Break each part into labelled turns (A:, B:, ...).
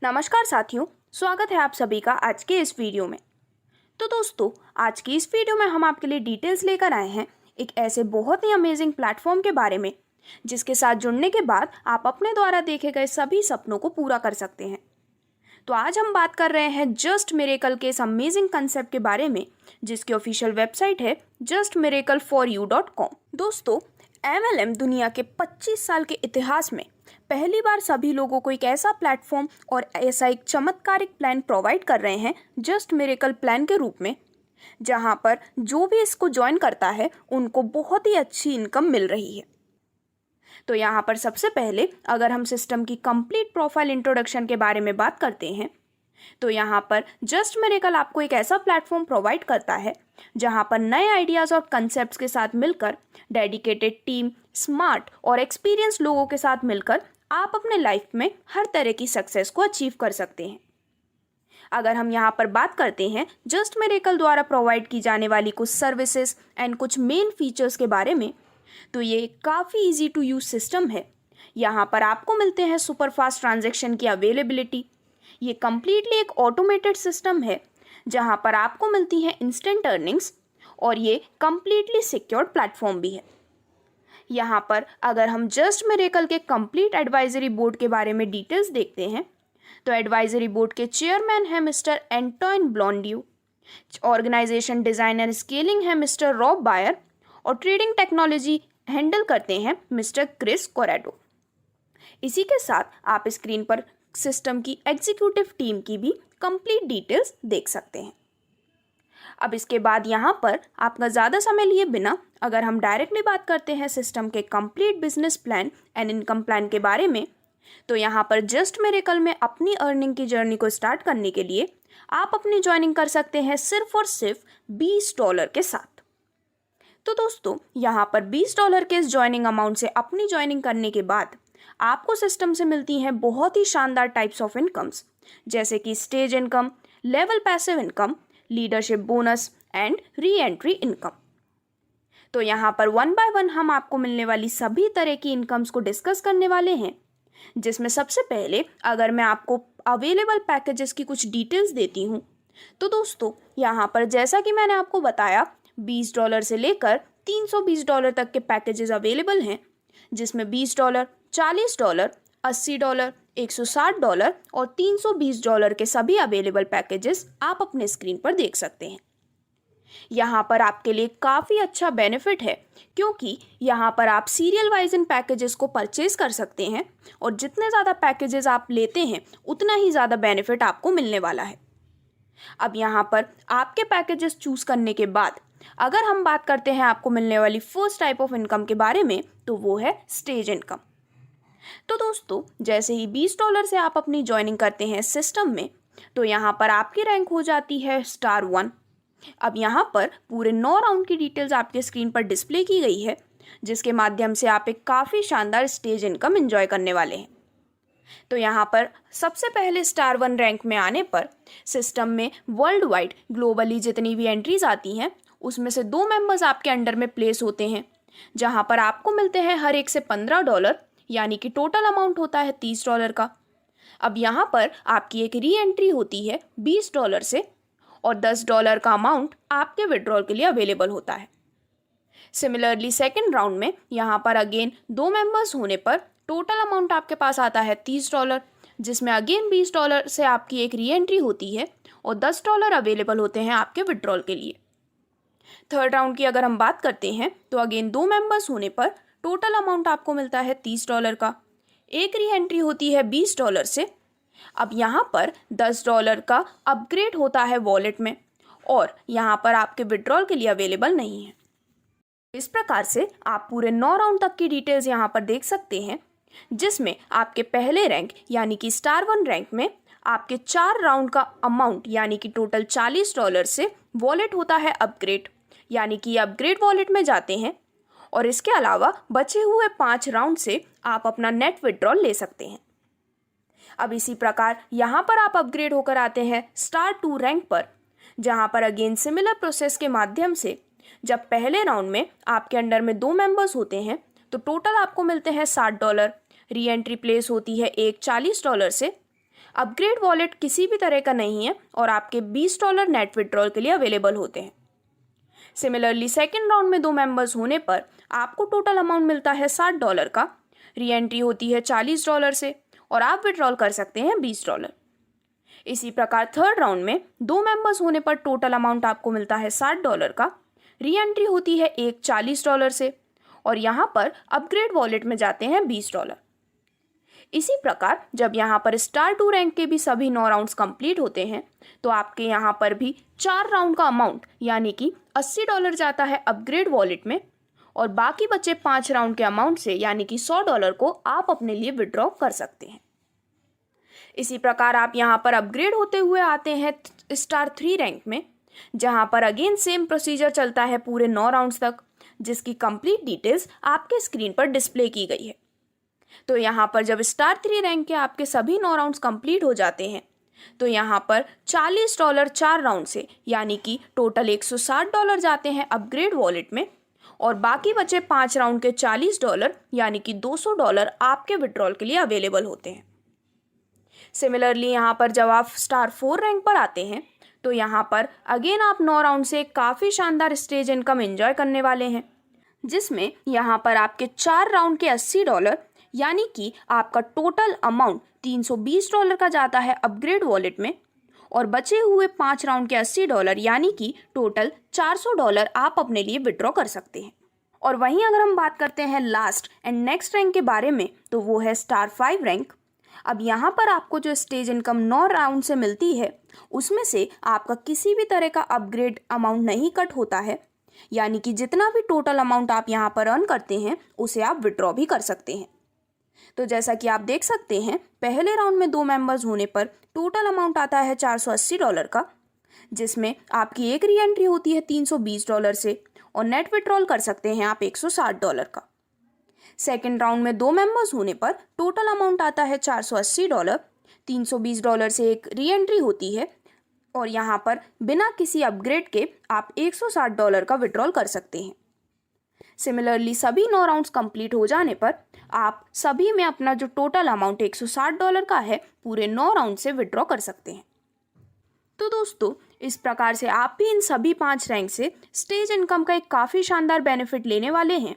A: नमस्कार साथियों, स्वागत है आप सभी का आज के इस वीडियो में। तो दोस्तों, आज की इस वीडियो में हम आपके लिए डिटेल्स लेकर आए हैं एक ऐसे बहुत ही अमेजिंग प्लेटफॉर्म के बारे में जिसके साथ जुड़ने के बाद आप अपने द्वारा देखे गए सभी सपनों को पूरा कर सकते हैं। तो आज हम बात कर रहे हैं जस्ट मिरेकल के इस अमेजिंग कंसेप्ट के बारे में जिसकी ऑफिशियल वेबसाइट है justmiracle4u.com। दोस्तों, MLM दुनिया के 25 साल के इतिहास में पहली बार सभी लोगों को एक ऐसा प्लेटफॉर्म और ऐसा एक चमत्कारिक प्लान प्रोवाइड कर रहे हैं जस्ट मिरेकल प्लान के रूप में, जहां पर जो भी इसको ज्वाइन करता है उनको बहुत ही अच्छी इनकम मिल रही है। तो यहाँ पर सबसे पहले अगर हम सिस्टम की कंप्लीट प्रोफाइल इंट्रोडक्शन के बारे में बात करते हैं तो यहाँ पर जस्ट मिरेकल आपको एक ऐसा प्लेटफॉर्म प्रोवाइड करता है जहाँ पर नए आइडियाज़ और कंसेप्ट्स के साथ मिलकर डेडिकेटेड टीम, स्मार्ट और एक्सपीरियंस लोगों के साथ मिलकर आप अपने लाइफ में हर तरह की सक्सेस को अचीव कर सकते हैं। अगर हम यहाँ पर बात करते हैं जस्ट मिरेकल द्वारा प्रोवाइड की जाने वाली कुछ सर्विसेज एंड कुछ मेन फीचर्स के बारे में, तो ये काफ़ी इजी टू यूज सिस्टम है। यहाँ पर आपको मिलते हैं सुपर फास्ट ट्रांजैक्शन की अवेलेबिलिटी। ये कम्प्लीटली एक ऑटोमेटेड सिस्टम है जहाँ पर आपको मिलती हैं इंस्टेंट अर्निंग्स और ये कम्प्लीटली सिक्योर्ड प्लेटफॉर्म भी है। यहाँ पर अगर हम जस्ट मिरेकल के कंप्लीट एडवाइजरी बोर्ड के बारे में डिटेल्स देखते हैं तो एडवाइजरी बोर्ड के चेयरमैन हैं mister Antoine Blondeau, organisation designer scaling है मिस्टर रॉब बायर और ट्रेडिंग टेक्नोलॉजी हैंडल करते हैं मिस्टर क्रिस कोरेडो। इसी के साथ आप स्क्रीन पर सिस्टम की एग्जीक्यूटिव टीम की भी कंप्लीट डिटेल्स देख सकते हैं। अब इसके बाद यहाँ पर आपका ज़्यादा समय लिए बिना अगर हम डायरेक्टली बात करते हैं सिस्टम के complete business plan and income plan के बारे में, तो यहाँ पर जस्ट मिरेकल में अपनी अर्निंग की जर्नी को स्टार्ट करने के लिए आप अपनी ज्वाइनिंग कर सकते हैं सिर्फ और सिर्फ $20 के साथ। तो दोस्तों, यहाँ पर $20 के इस ज्वाइनिंग अमाउंट से अपनी ज्वाइनिंग करने के बाद आपको सिस्टम से मिलती हैं बहुत ही शानदार टाइप्स ऑफ इनकम्स, जैसे कि stage income, level passive income, leadership bonus and re entry income. तो यहाँ पर वन बाय वन हम आपको मिलने वाली सभी तरह की इनकम्स को डिस्कस करने वाले हैं, जिसमें सबसे पहले अगर मैं आपको अवेलेबल पैकेजेस की कुछ डिटेल्स देती हूँ तो दोस्तों, यहाँ पर जैसा कि मैंने आपको बताया $20 से लेकर $320 तक के पैकेजेस अवेलेबल हैं, जिसमें $20, $40, $80, $160 और $320 के सभी अवेलेबल पैकेजेस आप अपने स्क्रीन पर देख सकते हैं। यहाँ पर आपके लिए काफ़ी अच्छा बेनिफिट है क्योंकि यहाँ पर आप सीरियल वाइज इन पैकेजेस को परचेज कर सकते हैं और जितने ज़्यादा पैकेजेस आप लेते हैं उतना ही ज़्यादा बेनिफिट आपको मिलने वाला है। अब यहाँ पर आपके पैकेजेस चूज़ करने के बाद अगर हम बात करते हैं आपको मिलने वाली फर्स्ट टाइप ऑफ इनकम के बारे में, तो वो है स्टेज इनकम। तो दोस्तों, जैसे ही $20 से आप अपनी ज्वाइनिंग करते हैं सिस्टम में, तो यहाँ पर आपकी रैंक हो जाती है स्टार 1। अब यहाँ पर पूरे 9 राउंड की डिटेल्स आपके स्क्रीन पर डिस्प्ले की गई है, जिसके माध्यम से आप एक काफ़ी शानदार स्टेज इनकम एंजॉय करने वाले हैं। तो यहाँ पर सबसे पहले स्टार 1 रैंक में आने पर सिस्टम में वर्ल्ड वाइड ग्लोबली जितनी भी एंट्रीज आती हैं उसमें से 2 मेंबर्स आपके अंडर में प्लेस होते हैं, जहाँ पर आपको मिलते हैं हर एक से $15, यानी कि टोटल अमाउंट होता है $30 का। अब यहाँ पर आपकी एक री एंट्री होती है $20 से और $10 का अमाउंट आपके विड्रॉल के लिए अवेलेबल होता है। सिमिलरली सेकेंड राउंड में यहाँ पर अगेन 2 मेंबर्स होने पर टोटल अमाउंट आपके पास आता है $30, जिसमें अगेन $20 से आपकी एक री एंट्री होती है और $10 अवेलेबल होते हैं आपके विड्रॉल के लिए। थर्ड राउंड की अगर हम बात करते हैं तो अगेन 2 मेंबर्स होने पर टोटल अमाउंट आपको मिलता है $30 का, एक री एंट्री होती है $20 से। अब यहाँ पर $10 का अपग्रेड होता है वॉलेट में और यहाँ पर आपके विड्रॉल के लिए अवेलेबल नहीं है। इस प्रकार से आप पूरे 9 राउंड तक की डिटेल्स यहाँ पर देख सकते हैं, जिसमें आपके पहले रैंक यानी कि स्टार 1 रैंक में आपके 4 राउंड का अमाउंट यानी कि टोटल $40 से वॉलेट होता है अपग्रेड, यानी कि अपग्रेड वॉलेट में जाते हैं और इसके अलावा बचे हुए 5 राउंड से आप अपना नेट विड्रॉल ले सकते हैं। अब इसी प्रकार यहाँ पर आप अपग्रेड होकर आते हैं स्टार 2 रैंक पर, जहाँ पर अगेन सिमिलर प्रोसेस के माध्यम से जब पहले राउंड में आपके अंडर में 2 मेंबर्स होते हैं तो टोटल आपको मिलते हैं $60, री एंट्री प्लेस होती है एक $40 से। अपग्रेड वॉलेट किसी भी तरह का नहीं है और आपके $20 नेट विड्रॉल के लिए अवेलेबल होते हैं। सिमिलरली सेकेंड राउंड में 2 मेंबर्स होने पर आपको टोटल अमाउंट मिलता है $60 का, री एंट्री होती है $40 से और आप विड्रॉल कर सकते हैं $20। इसी प्रकार थर्ड राउंड में 2 मेंबर्स होने पर टोटल अमाउंट आपको मिलता है $60 का, री एंट्री होती है एक $40 से और यहाँ पर अपग्रेड वॉलेट में जाते हैं $20। इसी प्रकार जब यहाँ पर स्टार 2 रैंक के भी सभी 9 राउंड्स कंप्लीट होते हैं तो आपके यहाँ पर भी 4 राउंड का अमाउंट यानी कि $80 जाता है अपग्रेड वॉलेट में और बाकी बचे 5 राउंड के अमाउंट से यानी कि $100 को आप अपने लिए विड्रॉ कर सकते हैं। इसी प्रकार आप यहाँ पर अपग्रेड होते हुए आते हैं स्टार 3 रैंक में, जहाँ पर अगेन सेम प्रोसीजर चलता है पूरे 9 राउंड्स तक, जिसकी कंप्लीट डिटेल्स आपके स्क्रीन पर डिस्प्ले की गई है। तो यहाँ पर जब स्टार 3 रैंक के आपके सभी 9 राउंड्स कंप्लीट हो जाते हैं तो यहाँ पर $40 4 राउंड से यानी कि टोटल $160 जाते हैं अपग्रेड वॉलेट में और बाकी बचे 5 राउंड के $40 यानी कि $200 आपके विड्रॉल के लिए अवेलेबल होते हैं। सिमिलरली यहाँ पर जब आप स्टार 4 रैंक पर आते हैं तो यहाँ पर अगेन आप 9 राउंड से काफ़ी शानदार स्टेज इनकम एंजॉय करने वाले हैं, जिसमें यहाँ पर आपके 4 राउंड के $80 यानी कि आपका टोटल अमाउंट $320 का जाता है अपग्रेड वॉलेट में और बचे हुए 5 राउंड के $80 यानी कि टोटल $400 आप अपने लिए विड्रॉ कर सकते हैं। और वहीं अगर हम बात करते हैं लास्ट एंड नेक्स्ट रैंक के बारे में तो वो है स्टार 5 रैंक। अब यहाँ पर आपको जो स्टेज इनकम 9 राउंड से मिलती है उसमें से आपका किसी भी तरह का अपग्रेड अमाउंट नहीं कट होता है, यानी कि जितना भी टोटल अमाउंट आप यहाँ पर अर्न करते हैं उसे आप विड्रॉ भी कर सकते हैं। तो जैसा कि आप देख सकते हैं पहले राउंड में 2 मेंबर्स होने पर टोटल अमाउंट आता है $480 का, जिसमें आपकी एक री एंट्री होती है $320 से और नेट विड्रॉल कर सकते हैं आप $160 का। सेकेंड राउंड में 2 मेंबर्स होने पर टोटल अमाउंट आता है $480, $320 से एक री एंट्री होती है और यहाँ पर बिना किसी अपग्रेड के आप $160 का विड्रॉल कर सकते हैं। सिमिलरली सभी 9 राउंड्स कंप्लीट हो जाने पर आप सभी में अपना जो टोटल अमाउंट $160 का है पूरे 9 राउंड से विड्रॉ कर सकते हैं। तो दोस्तों इस प्रकार से आप भी इन सभी 5 रैंक से स्टेज इनकम का एक काफ़ी शानदार बेनिफिट लेने वाले हैं,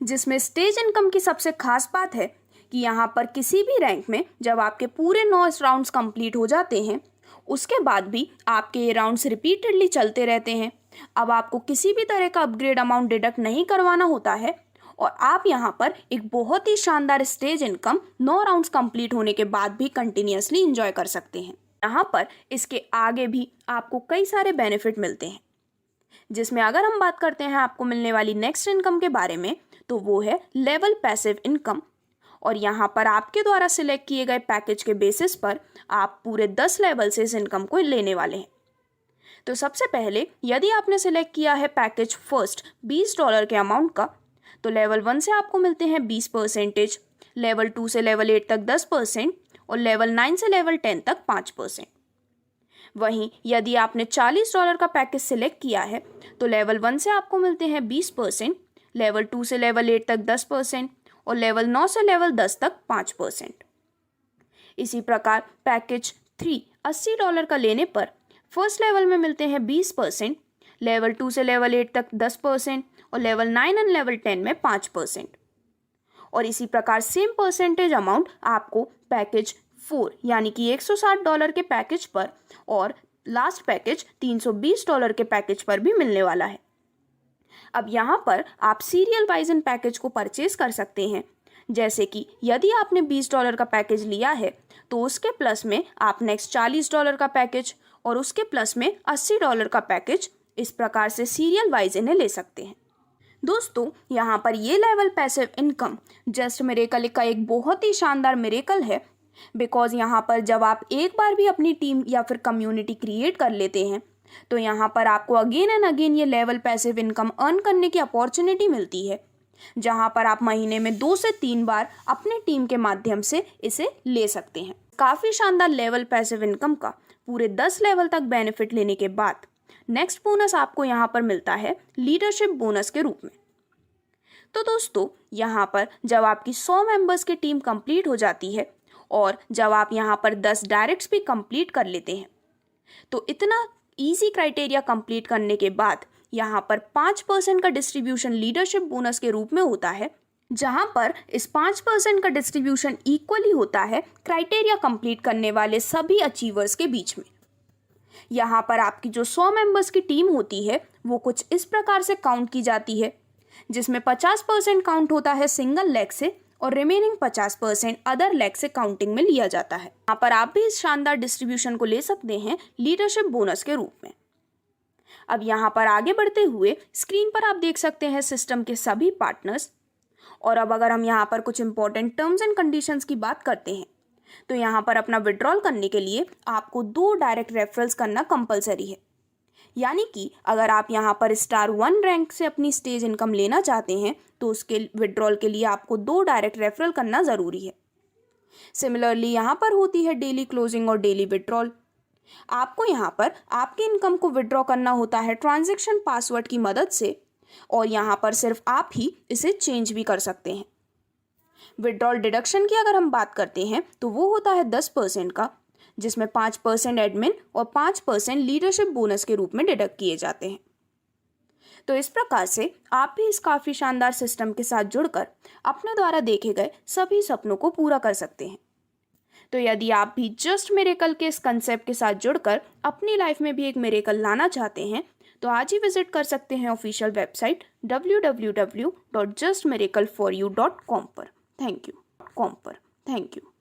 A: जिसमें स्टेज इनकम की सबसे खास बात है कि यहाँ पर किसी भी रैंक में जब आपके पूरे 9 राउंड्स कंप्लीट हो जाते हैं उसके बाद भी आपके ये राउंड्स रिपीटेडली चलते रहते हैं। अब आपको किसी भी तरह का अपग्रेड अमाउंट डिडक्ट नहीं करवाना होता है और आप यहाँ पर एक बहुत ही शानदार स्टेज इनकम 9 राउंड्स कंप्लीट होने के बाद भी कंटिन्यूअसली एंजॉय कर सकते हैं। यहाँ पर इसके आगे भी आपको कई सारे बेनिफिट मिलते हैं, जिसमें अगर हम बात करते हैं आपको मिलने वाली नेक्स्ट इनकम के बारे में तो वो है लेवल पैसिव इनकम। और यहाँ पर आपके द्वारा सिलेक्ट किए गए पैकेज के बेसिस पर आप पूरे 10 लेवल से इस इनकम को लेने वाले हैं। तो सबसे पहले यदि आपने सिलेक्ट किया है पैकेज फर्स्ट $20 के अमाउंट का तो लेवल 1 से आपको मिलते हैं 20%, लेवल 2 से लेवल 8 तक 10% और लेवल 9 से लेवल 10 तक 5%। वहीं यदि आपने $40 का पैकेज सिलेक्ट किया है तो लेवल 1 से आपको मिलते हैं 20%, लेवल 2 से लेवल 8 तक 10% और लेवल 9 से लेवल 10 तक 5%। इसी प्रकार पैकेज 3 $80 का लेने पर फर्स्ट लेवल में मिलते हैं 20%, लेवल 2 से लेवल 8 तक 10% और लेवल 9 एंड लेवल 10 में 5%। और इसी प्रकार सेम परसेंटेज अमाउंट आपको पैकेज 4 यानी कि $160 के पैकेज पर और लास्ट पैकेज $320 के पैकेज पर भी मिलने वाला है। अब यहाँ पर आप सीरियल वाइज इन पैकेज को परचेज कर सकते हैं, जैसे कि यदि आपने $20 का पैकेज लिया है तो उसके प्लस में आप नेक्स्ट $40 का पैकेज और उसके प्लस में $80 का पैकेज, इस प्रकार से सीरियल वाइज इन्हें ले सकते हैं। दोस्तों यहाँ पर ये level passive income just miracle का एक बहुत ही शानदार मिरेकल है, बिकॉज यहाँ पर जब आप एक बार भी अपनी टीम या फिर कम्युनिटी क्रिएट कर लेते हैं तो यहाँ पर आपको अगेन एंड अगेन ये लेवल पैसिव इनकम अर्न करने की अपॉर्चुनिटी मिलती है, जहाँ पर आप महीने में 2 से 3 बार अपने टीम के माध्यम से इसे ले सकते हैं। काफ़ी शानदार लेवल पैसिव इनकम का पूरे 10 लेवल तक बेनिफिट लेने के बाद नेक्स्ट बोनस आपको यहाँ पर मिलता है लीडरशिप बोनस के रूप में। तो दोस्तों यहाँ पर जब आपकी 100 मेंबर्स की टीम कंप्लीट हो जाती है और जब आप यहाँ पर 10 डायरेक्ट्स भी कंप्लीट कर लेते हैं तो इतना इजी क्राइटेरिया कंप्लीट करने के बाद यहाँ पर 5% का डिस्ट्रीब्यूशन लीडरशिप बोनस के रूप में होता है, जहाँ पर इस 5% का डिस्ट्रीब्यूशन इक्वली होता है क्राइटेरिया कंप्लीट करने वाले सभी अचीवर्स के बीच में। यहाँ पर आपकी जो 100 मेंबर्स की टीम होती है वो कुछ इस प्रकार से काउंट की जाती है, जिसमें 50% काउंट होता है सिंगल लेग से और रिमेनिंग 50% अदर लेग से काउंटिंग में लिया जाता है। यहाँ पर आप भी इस शानदार डिस्ट्रीब्यूशन को ले सकते हैं लीडरशिप बोनस के रूप में। अब यहाँ पर आगे बढ़ते हुए स्क्रीन पर आप देख सकते हैं सिस्टम के सभी पार्टनर्स। और अब अगर हम यहाँ पर कुछ इंपॉर्टेंट टर्म्स एंड कंडीशंस की बात करते हैं तो यहाँ पर अपना विड्रॉल करने के लिए आपको 2 डायरेक्ट रेफरल्स करना कंपलसरी है। यानी कि अगर आप यहाँ पर स्टार 1 रैंक से अपनी स्टेज इनकम लेना चाहते हैं तो उसके विड्रॉल के लिए आपको 2 डायरेक्ट रेफरल करना ज़रूरी है। सिमिलरली यहाँ पर होती है डेली क्लोजिंग और डेली विड्रॉल। आपको यहाँ पर आपके इनकम को विड्रॉ करना होता है ट्रांजैक्शन पासवर्ड की मदद से और यहाँ पर सिर्फ आप ही इसे चेंज भी कर सकते हैं। विड्रॉल डिडक्शन की अगर हम बात करते हैं तो वो होता है 10% का, जिसमें 5% एडमिन और 5% लीडरशिप बोनस के रूप में डिडक्ट किए जाते हैं। तो इस प्रकार से आप भी इस काफ़ी शानदार सिस्टम के साथ जुड़कर अपने द्वारा देखे गए सभी सपनों को पूरा कर सकते हैं। तो यदि आप भी जस्ट मिरेकल के इस कंसेप्ट के साथ जुड़कर अपनी लाइफ में भी एक मिरेकल लाना चाहते हैं तो आज ही विजिट कर सकते हैं ऑफिशियल वेबसाइट www.justmiracleforyou.com पर। Thank you.